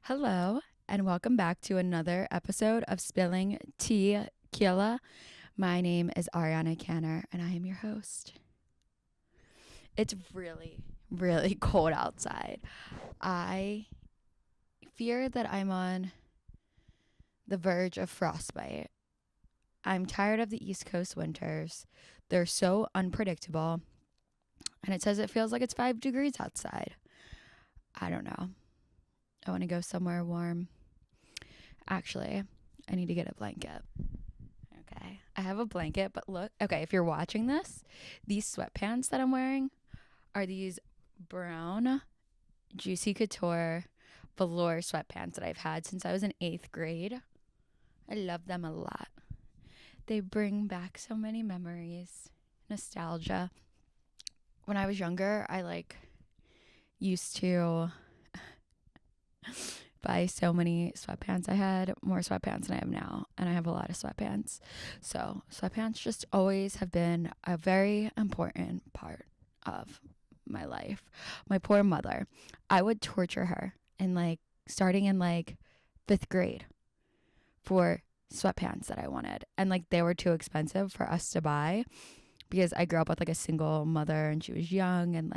Hello, and welcome back to another episode of Spilling Tequila. My name is Ariana Canner, and I am your host. It's really, really cold outside. I fear that I'm on the verge of frostbite. I'm tired of the East Coast winters. They're so unpredictable, and it says it feels like it's 5 degrees outside. I don't know. I want to go somewhere warm. Actually, I need to get a blanket. Okay, I have a blanket, but look, okay, if you're watching this, these sweatpants that I'm wearing are these brown Juicy Couture velour sweatpants that I've had since I was in 8th grade. I love them a lot. They bring back so many memories, nostalgia. When I was younger, I used to buy so many sweatpants. I had more sweatpants than I have now, and I have a lot of sweatpants. So sweatpants just always have been a very important part of my life. My poor mother, I would torture her starting in 5th grade for sweatpants that I wanted, and they were too expensive for us to buy because I grew up with a single mother and she was young, and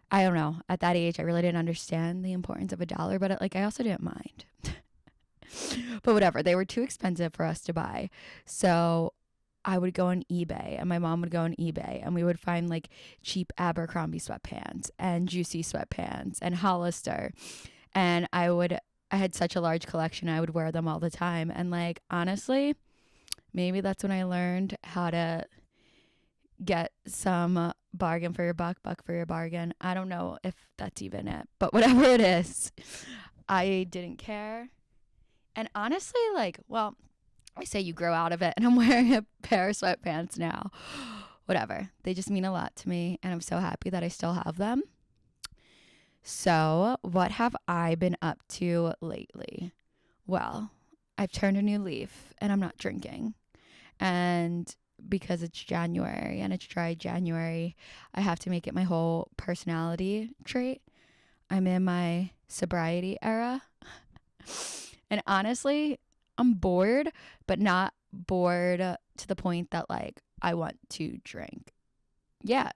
I don't know. At that age, I really didn't understand the importance of a dollar, but I also didn't mind. But whatever, they were too expensive for us to buy. So I would go on eBay, and my mom would go on eBay, and we would find cheap Abercrombie sweatpants and Juicy sweatpants and Hollister. And I had such a large collection, I would wear them all the time. And honestly, maybe that's when I learned how to get some bargain for your buck for your bargain. I don't know if that's even it, but whatever it is, I didn't care. And honestly, I say you grow out of it, and I'm wearing a pair of sweatpants now. Whatever. They just mean a lot to me, and I'm so happy that I still have them. So, what have I been up to lately? Well, I've turned a new leaf, and I'm not drinking. And because it's January and it's dry January, I have to make it my whole personality trait. I'm in my sobriety era. And honestly, I'm bored, but not bored to the point that I want to drink. Yeah.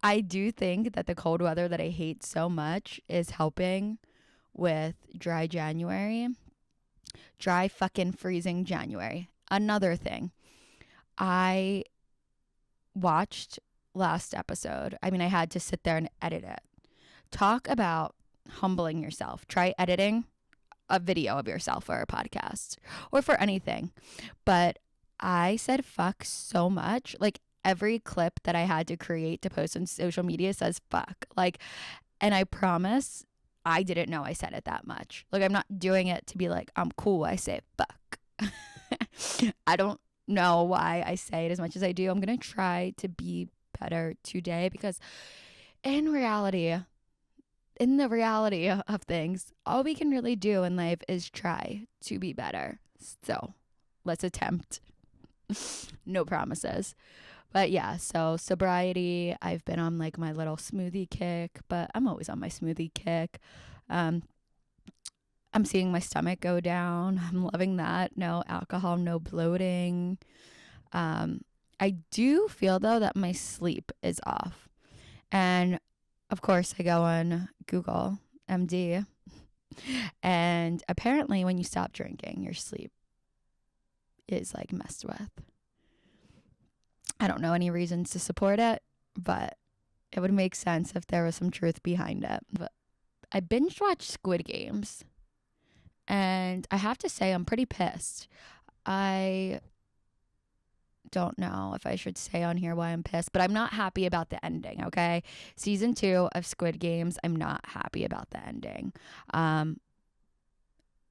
I do think that the cold weather that I hate so much is helping with dry January. Dry fucking freezing January. Another thing, I watched last episode. I mean, I had to sit there and edit it. Talk about humbling yourself. Try editing a video of yourself for a podcast or for anything. But I said fuck so much. Every clip that I had to create to post on social media says fuck. And I promise I didn't know I said it that much. I'm not doing it to be I'm cool. I say fuck. I don't know why I say it as much as I do. I'm going to try to be better today because in the reality of things, all we can really do in life is try to be better. So let's attempt. No promises. But yeah, so sobriety, I've been on my little smoothie kick, but I'm always on my smoothie kick. I'm seeing my stomach go down. I'm loving that. No alcohol, no bloating. I do feel though that my sleep is off. And of course I go on Google MD, and apparently when you stop drinking, your sleep is messed with. I don't know any reasons to support it, but it would make sense if there was some truth behind it. But I binge watched Squid Games, and I have to say I'm pretty pissed. I don't know if I should say on here why I'm pissed, but I'm not happy about the ending, okay? Season 2 of Squid Games, I'm not happy about the ending.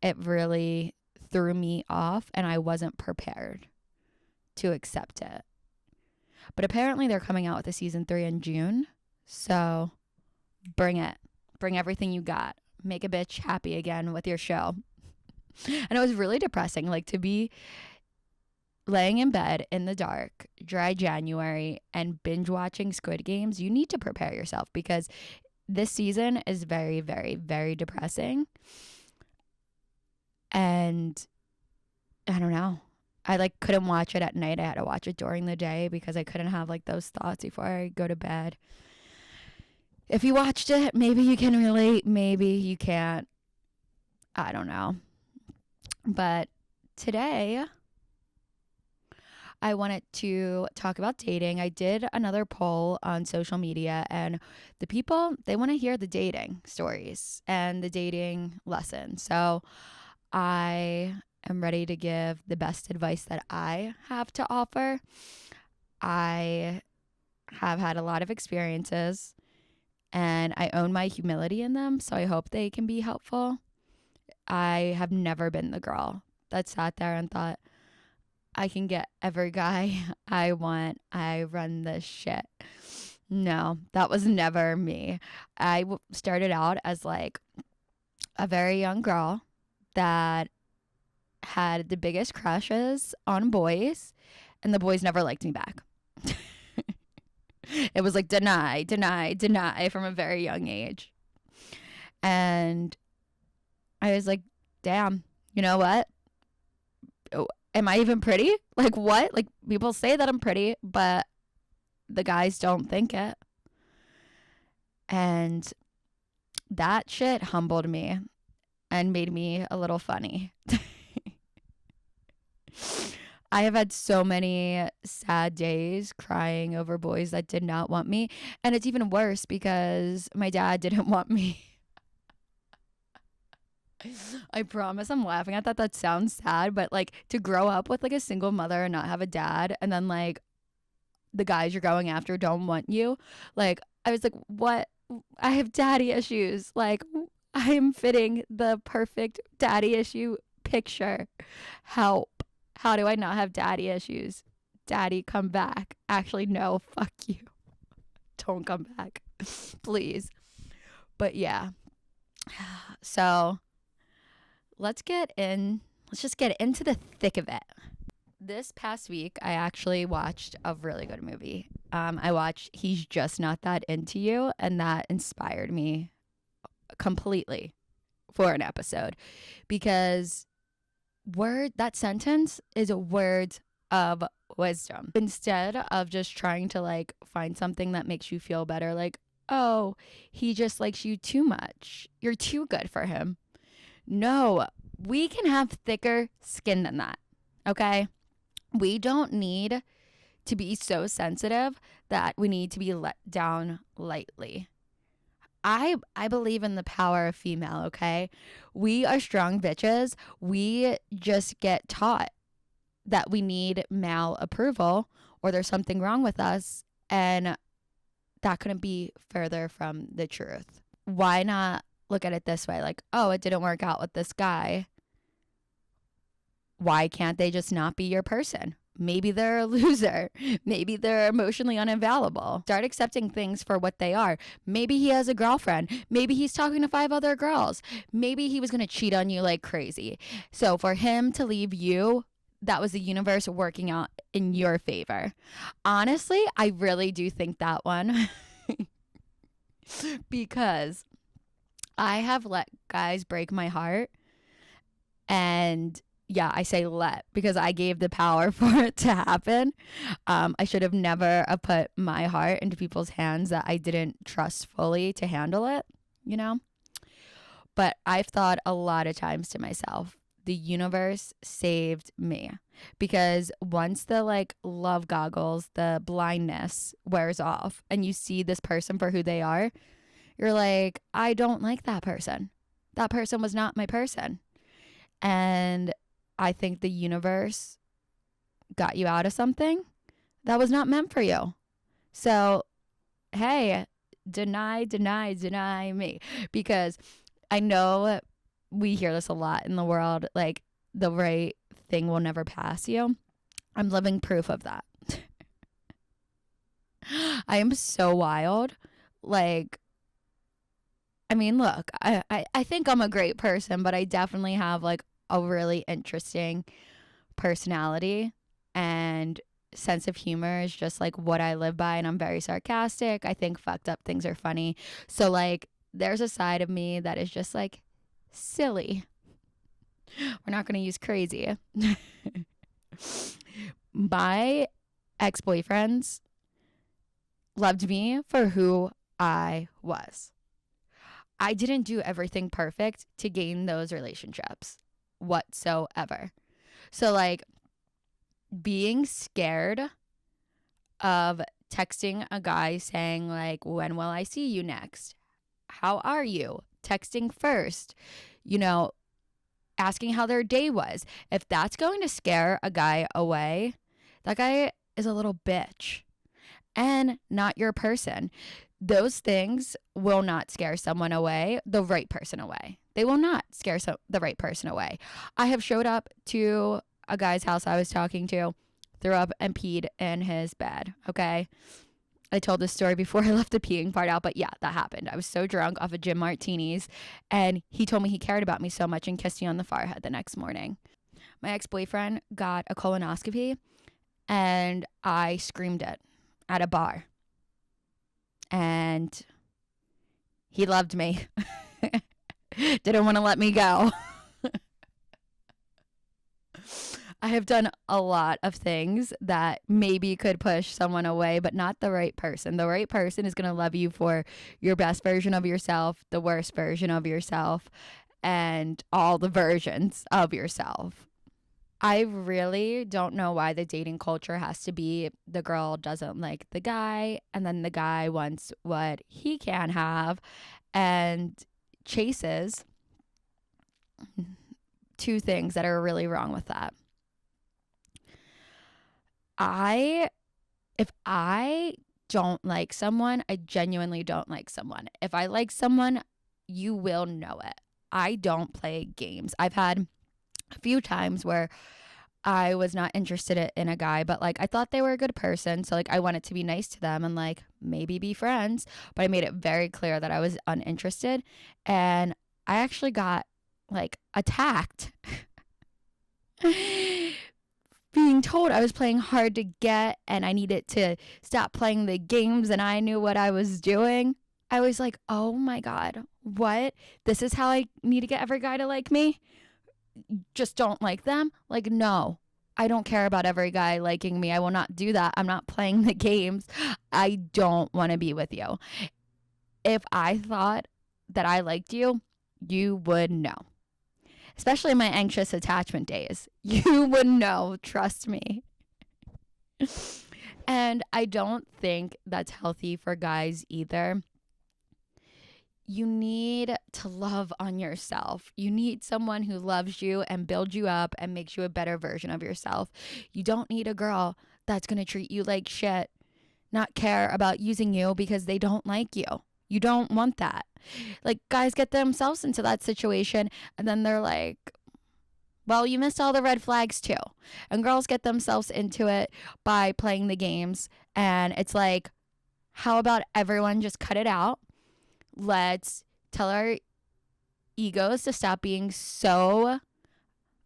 It really threw me off, and I wasn't prepared to accept it. But apparently they're coming out with a season 3 in June. So bring it. Bring everything you got. Make a bitch happy again with your show. And it was really depressing, to be laying in bed in the dark, dry January, and binge watching Squid Games. You need to prepare yourself because this season is very, very, very depressing. And I don't know. I like couldn't watch it at night. I had to watch it during the day because I couldn't have like those thoughts before I go to bed. If you watched it, maybe you can relate, maybe you can't. I don't know. But today I wanted to talk about dating. I did another poll on social media, and the people, they want to hear the dating stories and the dating lessons. So I am ready to give the best advice that I have to offer. I have had a lot of experiences, and I own my humility in them, so I hope they can be helpful. I have never been the girl that sat there and thought, I can get every guy I want. I run this shit. No, that was never me. I started out as like a very young girl that had the biggest crushes on boys, and the boys never liked me back. It was like deny, deny, deny from a very young age. And I was like, damn, you know what? Am I even pretty? Like what? Like people say that I'm pretty, but the guys don't think it. And that shit humbled me and made me a little funny. I have had so many sad days crying over boys that did not want me. And it's even worse because my dad didn't want me. I promise I'm laughing at that. That sounds sad, but like to grow up with like a single mother and not have a dad, and then like the guys you're going after don't want you. Like I was like, what? I have daddy issues. Like I am fitting the perfect daddy issue picture. Help. How do I not have daddy issues? Daddy, come back. Actually, no, fuck you. Don't come back. Please. But yeah. So let's just get into the thick of it. This past week, I actually watched a really good movie. I watched He's Just Not That Into You, and that inspired me completely for an episode because that sentence is a word of wisdom. Instead of just trying to like find something that makes you feel better, like, oh, he just likes you too much. You're too good for him. No, we can have thicker skin than that, okay? We don't need to be so sensitive that we need to be let down lightly. I believe in the power of female, okay? We are strong bitches. We just get taught that we need male approval or there's something wrong with us, and that couldn't be further from the truth. Why not look at it this way? Like, oh, it didn't work out with this guy. Why can't they just not be your person? Maybe they're a loser. Maybe they're emotionally unavailable. Start accepting things for what they are. Maybe he has a girlfriend. Maybe he's talking to 5 other girls. Maybe he was going to cheat on you like crazy. So for him to leave you, that was the universe working out in your favor. Honestly, I really do think that one. Because I have let guys break my heart, and yeah, I say let because I gave the power for it to happen. I should have never put my heart into people's hands that I didn't trust fully to handle it, you know? But I've thought a lot of times to myself, the universe saved me, because once the like love goggles, the blindness wears off and you see this person for who they are, you're like, I don't like that person. That person was not my person. And I think the universe got you out of something that was not meant for you. So, hey, deny, deny, deny me. Because I know we hear this a lot in the world, like the right thing will never pass you. I'm living proof of that. I am so wild. Like, I mean, look, I think I'm a great person, but I definitely have like a really interesting personality, and sense of humor is just like what I live by, and I'm very sarcastic. I think fucked up things are funny. So like there's a side of me that is just like silly. We're not going to use crazy. My ex-boyfriends loved me for who I was. I didn't do everything perfect to gain those relationships whatsoever. So like being scared of texting a guy saying like, when will I see you next? How are you? Texting first, you know, asking how their day was. If that's going to scare a guy away, that guy is a little bitch and not your person. Those things will not scare someone away, the right person away. They will not scare the right person away. I have showed up to a guy's house I was talking to, threw up and peed in his bed, okay? I told this story before I left the peeing part out, but yeah, that happened. I was so drunk off of gin martinis, and he told me he cared about me so much and kissed me on the forehead the next morning. My ex-boyfriend got a colonoscopy, and I screamed it at a bar. And he loved me. Didn't want to let me go. I have done a lot of things that maybe could push someone away, but not the right person. The right person is going to love you for your best version of yourself, the worst version of yourself, and all the versions of yourself. I really don't know why the dating culture has to be the girl doesn't like the guy, and then the guy wants what he can have and chases. Two things that are really wrong with that. If I don't like someone, I genuinely don't like someone. If I like someone, you will know it. I don't play games. I've had a few times where I was not interested in a guy, but like I thought they were a good person. So like I wanted to be nice to them and like maybe be friends, but I made it very clear that I was uninterested. And I actually got like attacked. Being told I was playing hard to get and I needed to stop playing the games and I knew what I was doing. I was like, oh my God, what? This is how I need to get every guy to like me? Just don't like them? Like, no, I don't care about every guy liking me. I will not do that. I'm not playing the games. I don't want to be with you. If I thought that I liked you, you would know. Especially in my anxious attachment days. You would know, trust me. And I don't think that's healthy for guys either. You need to love on yourself. You need someone who loves you and builds you up and makes you a better version of yourself. You don't need a girl that's going to treat you like shit, not care about using you because they don't like you. You don't want that. Like, guys get themselves into that situation and then they're like, well, you missed all the red flags too. And girls get themselves into it by playing the games. And it's like, how about everyone just cut it out? Let's tell our egos to stop being so,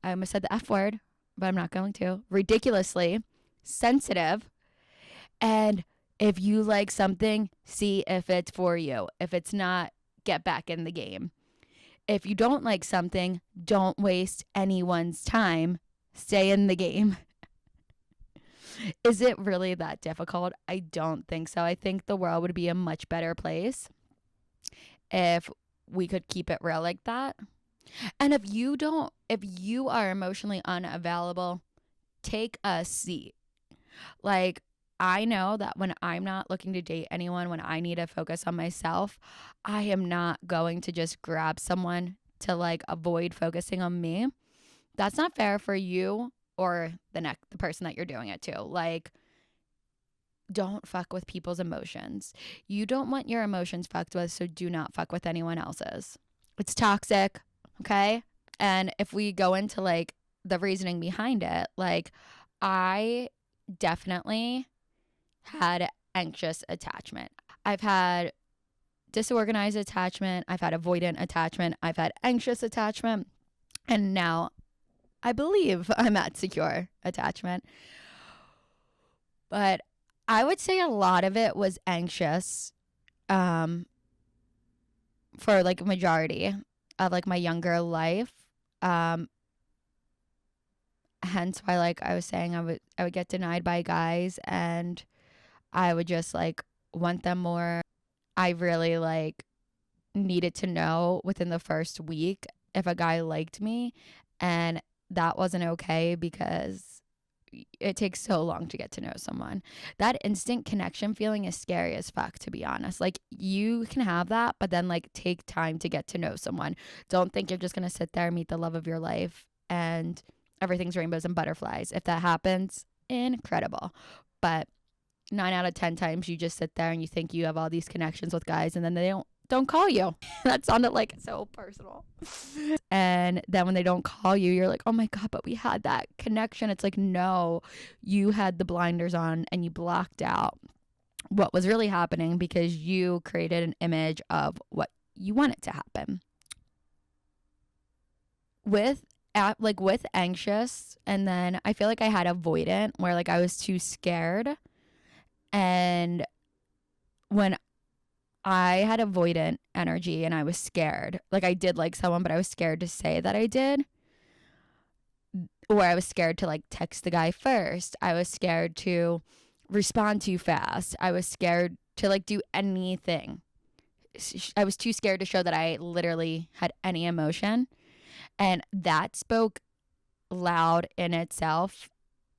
I almost said the F word, but I'm not going to, ridiculously sensitive. And if you like something, see if it's for you. If it's not, get back in the game. If you don't like something, don't waste anyone's time. Stay in the game. Is it really that difficult? I don't think so. I think the world would be a much better place if we could keep it real like that. And if you are emotionally unavailable, take a seat. Like, I know that when I'm not looking to date anyone, when I need to focus on myself, I am not going to just grab someone to like avoid focusing on me. That's not fair for you or the person that you're doing it to. Like, don't fuck with people's emotions. You don't want your emotions fucked with, so do not fuck with anyone else's. It's toxic, okay? And if we go into like the reasoning behind it, like I definitely had anxious attachment. I've had disorganized attachment. I've had avoidant attachment. I've had anxious attachment. And now I believe I'm at secure attachment. But I would say a lot of it was anxious, um, for like a majority of like my younger life. Um, Hence why, like I was saying, I would get denied by guys, and I would just like want them more. I really like needed to know within the first week if a guy liked me, and that wasn't okay because it takes so long to get to know someone. That instant connection feeling is scary as fuck, to be honest. Like, you can have that, but then like take time to get to know someone. Don't think you're just gonna sit there and meet the love of your life and everything's rainbows and butterflies. If that happens, incredible. But 9 out of 10 times you just sit there and you think you have all these connections with guys, and then they don't call you. That sounded like so personal. And then when they don't call you, you're like, oh my God, but we had that connection. It's like, no, you had the blinders on and you blocked out what was really happening because you created an image of what you want it to happen. With with anxious, and then I feel like I had avoidant, where like I was too scared. And when I had avoidant energy and I was scared, like I did like someone, but I was scared to say that I did, or I was scared to like text the guy first. I was scared to respond too fast. I was scared to like do anything. I was too scared to show that I literally had any emotion. And that spoke loud in itself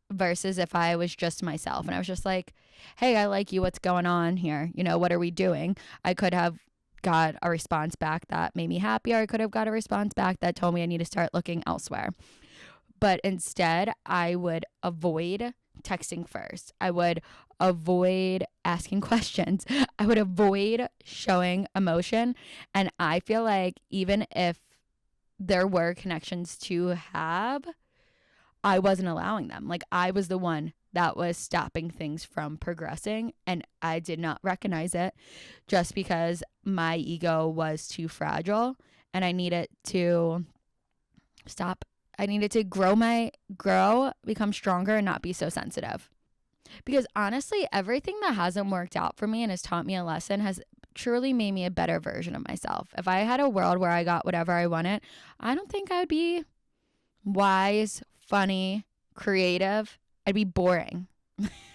versus if I was just myself and I was just like, hey, I like you. What's going on here? You know, what are we doing? I could have got a response back that made me happy, or I could have got a response back that told me I need to start looking elsewhere. But instead, I would avoid texting first. I would avoid asking questions. I would avoid showing emotion. And I feel like even if there were connections to have, I wasn't allowing them. Like, I was the one that was stopping things from progressing, and I did not recognize it just because my ego was too fragile and I needed to stop. I needed to become stronger and not be so sensitive. Because honestly, everything that hasn't worked out for me and has taught me a lesson has truly made me a better version of myself. If I had a world where I got whatever I wanted, I don't think I'd be wise, funny, creative. I'd be boring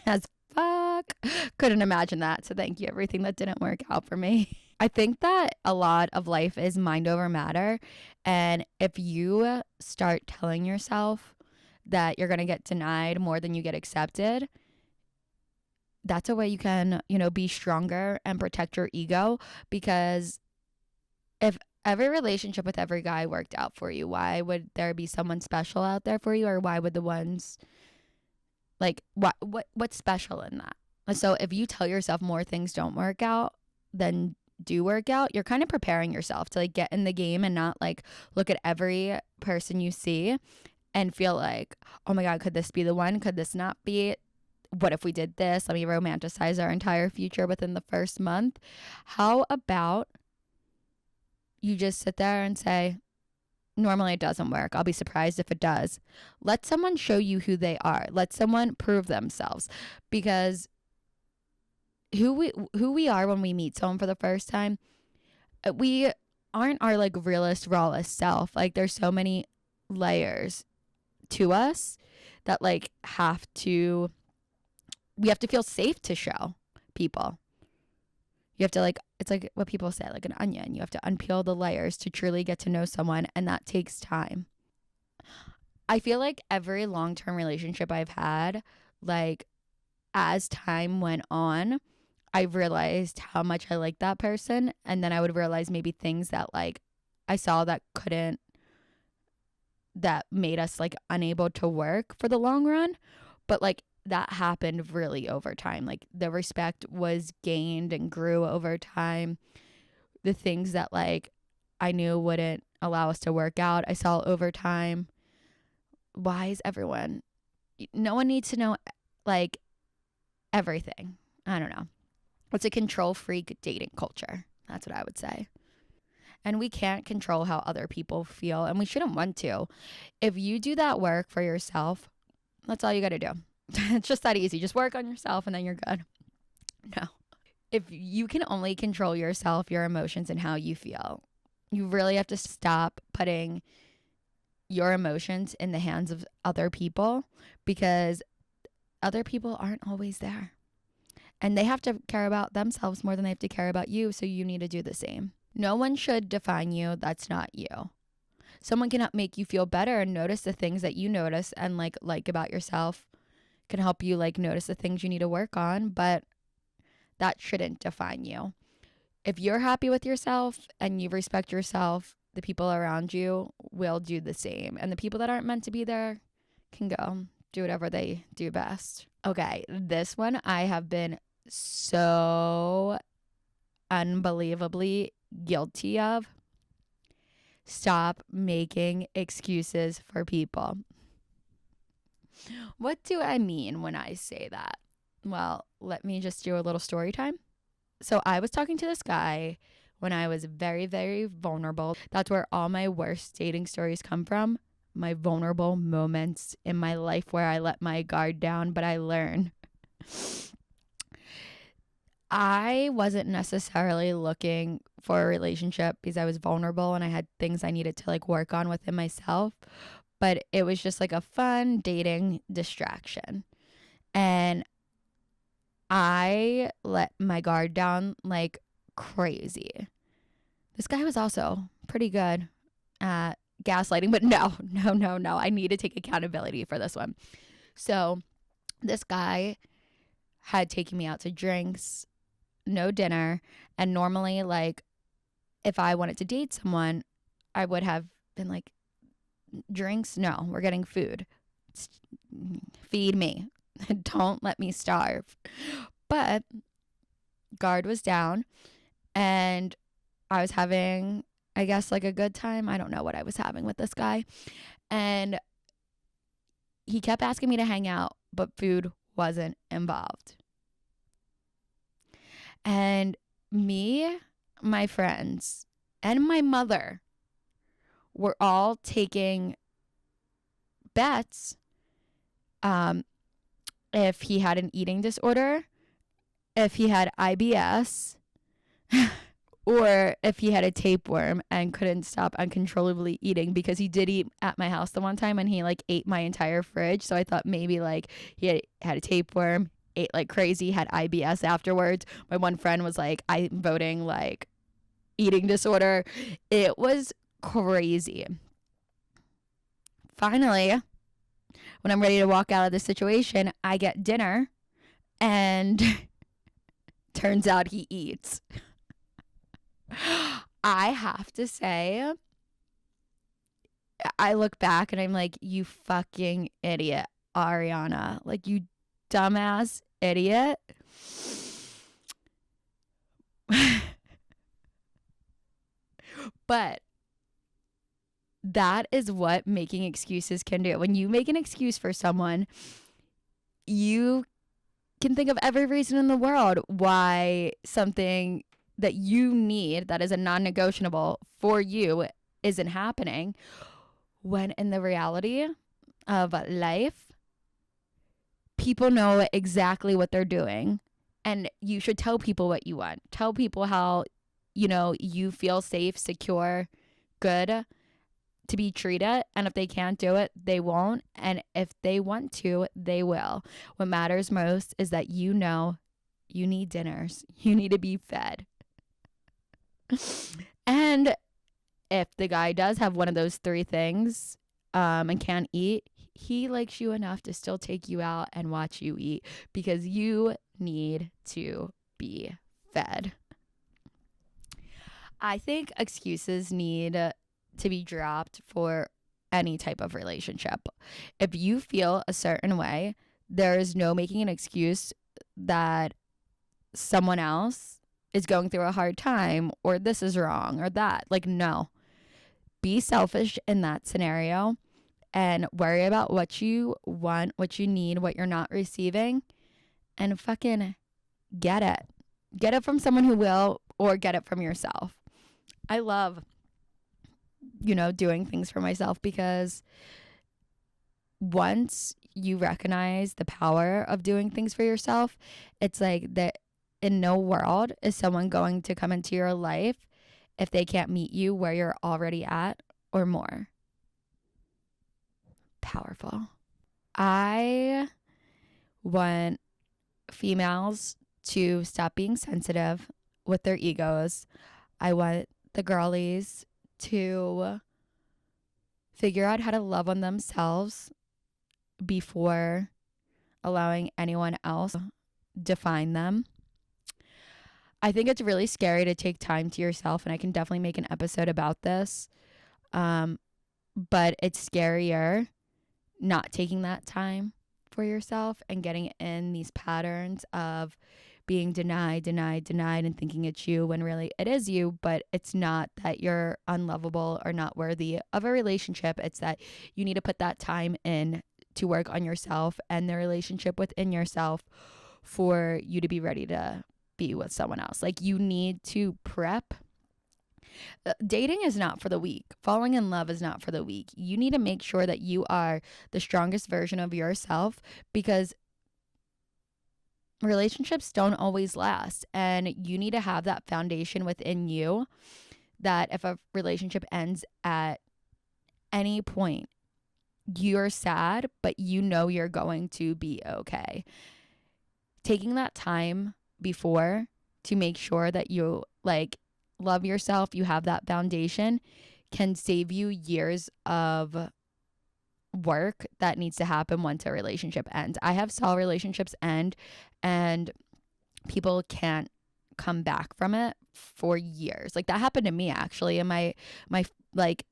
as fuck. Couldn't imagine that. So thank you, everything that didn't work out for me. I think that a lot of life is mind over matter. And if you start telling yourself that you're going to get denied more than you get accepted, that's a way you can, be stronger and protect your ego. Because if every relationship with every guy worked out for you, why would there be someone special out there for you? Or why would the ones, like, what's special in that? So if you tell yourself more things don't work out than do work out, you're kind of preparing yourself to like get in the game and not like look at every person you see and feel like, oh my God, could this be the one? Could this not be? What if we did this? Let me romanticize our entire future within the first month. How about you just sit there and say, normally it doesn't work. I'll be surprised if it does. Let someone show you who they are. Let someone prove themselves. Because who we are when we meet someone for the first time, we aren't our like realest, rawest self. Like, there's so many layers to us that like we have to feel safe to show people. You have to like, it's like what people say, like an onion. You have to unpeel the layers to truly get to know someone, and that takes time. I feel like every long-term relationship I've had, like as time went on, I realized how much I liked that person, and then I would realize maybe things that like I saw that made us like unable to work for the long run. But like that happened really over time. Like the respect was gained and grew over time. The things that like I knew wouldn't allow us to work out, I saw over time. Why is everyone? No one needs to know like everything. I don't know. It's a control freak dating culture. That's what I would say. And we can't control how other people feel, and we shouldn't want to. If you do that work for yourself, that's all you got to do. It's just that easy. Just work on yourself and then you're good. No. If you can only control yourself, your emotions, and how you feel, you really have to stop putting your emotions in the hands of other people, because other people aren't always there. And they have to care about themselves more than they have to care about you. So you need to do the same. No one should define you. That's not you. Someone can make you feel better and notice the things that you notice and like about yourself, can help you like notice the things you need to work on, but that shouldn't define you. If you're happy with yourself and you respect yourself, the people around you will do the same. And the people that aren't meant to be there can go do whatever they do best. Okay, this one I have been so unbelievably guilty of. Stop making excuses for people. What do I mean when I say that? Well, let me just do a little story time. So I was talking to this guy when I was very, very vulnerable. That's where all my worst dating stories come from. My vulnerable moments in my life where I let my guard down, but I learn. I wasn't necessarily looking for a relationship because I was vulnerable and I had things I needed to like work on within myself. But it was just like a fun dating distraction. And I let my guard down like crazy. This guy was also pretty good at gaslighting, but no. I need to take accountability for this one. So this guy had taken me out to drinks, no dinner. And normally, like, if I wanted to date someone, I would have been like, drinks? No, we're getting food. Feed me. Don't let me starve. But guard was down and I was having, I guess, like a good time. I don't know what I was having with this guy. And he kept asking me to hang out, but food wasn't involved. And me, my friends, and my mother were all taking bets if he had an eating disorder, if he had IBS, or if he had a tapeworm and couldn't stop uncontrollably eating, because he did eat at my house the one time and he like ate my entire fridge. So I thought maybe like he had a tapeworm, ate like crazy, had IBS afterwards. My one friend was like, I'm voting like eating disorder. It was crazy. Finally, when I'm ready to walk out of the situation, I get dinner and turns out he eats. I have to say, I look back and I'm like, you fucking idiot, Ariana. Like, you dumbass idiot. But that is what making excuses can do. When you make an excuse for someone, you can think of every reason in the world why something that you need, that is a non-negotiable for you, isn't happening, when in the reality of life, people know exactly what they're doing. And you should tell people what you want. Tell people how, you feel safe, secure, good to be treated. And if they can't do it, they won't. And if they want to, they will. What matters most is that you need dinners. You need to be fed. And if the guy does have one of those three things and can't eat, he likes you enough to still take you out and watch you eat, because you need to be fed. I think excuses need to be dropped for any type of relationship. If you feel a certain way, there is no making an excuse that someone else is going through a hard time, or this is wrong, or that. Like, no. Be selfish in that scenario and worry about what you want, what you need, what you're not receiving, and fucking get it. Get it from someone who will, or get it from yourself. I love, doing things for myself, because once you recognize the power of doing things for yourself, it's like that in no world is someone going to come into your life if they can't meet you where you're already at or more. Powerful. I want females to stop being sensitive with their egos. I want the girlies to figure out how to love on themselves before allowing anyone else define them. I think it's really scary to take time to yourself, and I can definitely make an episode about this. But it's scarier not taking that time for yourself and getting in these patterns of being denied, and thinking it's you when really it is you. But it's not that you're unlovable or not worthy of a relationship. It's that you need to put that time in to work on yourself and the relationship within yourself for you to be ready to be with someone else. Like, you need to prep. Dating is not for the weak. Falling in love is not for the weak. You need to make sure that you are the strongest version of yourself, because relationships don't always last, and you need to have that foundation within you that if a relationship ends at any point, you're sad, but you know you're going to be okay. Taking that time before to make sure that you like love yourself, you have that foundation, can save you years of work that needs to happen once a relationship ends. I have saw relationships end and people can't come back from it for years. Like, that happened to me actually in my like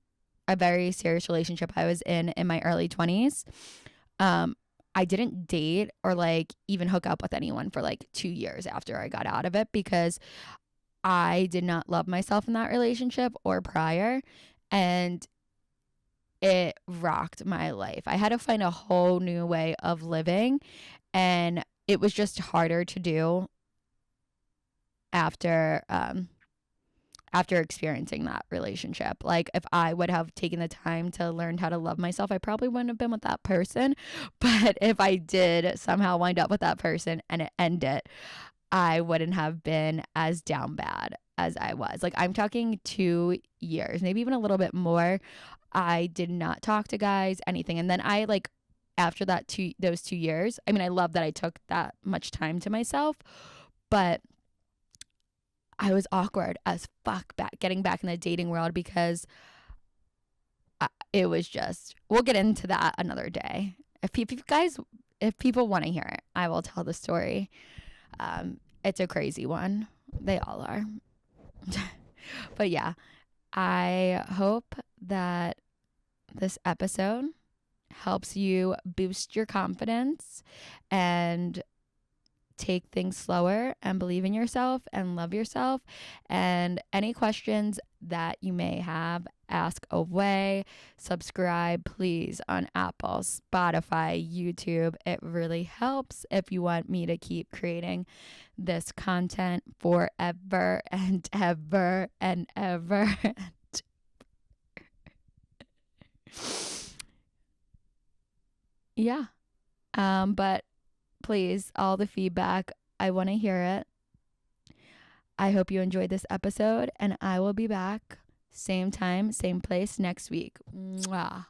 a very serious relationship I was in my early 20s. I didn't date or like even hook up with anyone for like 2 years after I got out of it, because I did not love myself in that relationship or prior, and it rocked my life. I had to find a whole new way of living, and it was just harder to do after experiencing that relationship. Like, if I would have taken the time to learn how to love myself, I probably wouldn't have been with that person. But if I did somehow wind up with that person and it ended, I wouldn't have been as down bad as I was. Like, I'm talking 2 years, maybe even a little bit more. I did not talk to guys, anything. And then I like, after those 2 years, I mean, I love that I took that much time to myself, but I was awkward as fuck getting back in the dating world, because it was just, we'll get into that another day. If people want to hear it, I will tell the story. It's a crazy one. They all are. But yeah, I hope that this episode helps you boost your confidence and take things slower and believe in yourself and love yourself. And any questions that you may have, ask away. Subscribe, please, on Apple, Spotify, YouTube. It really helps if you want me to keep creating this content forever and ever and ever. Yeah. But please, all the feedback, I want to hear it. I hope you enjoyed this episode, and I will be back same time, same place next week. Mwah.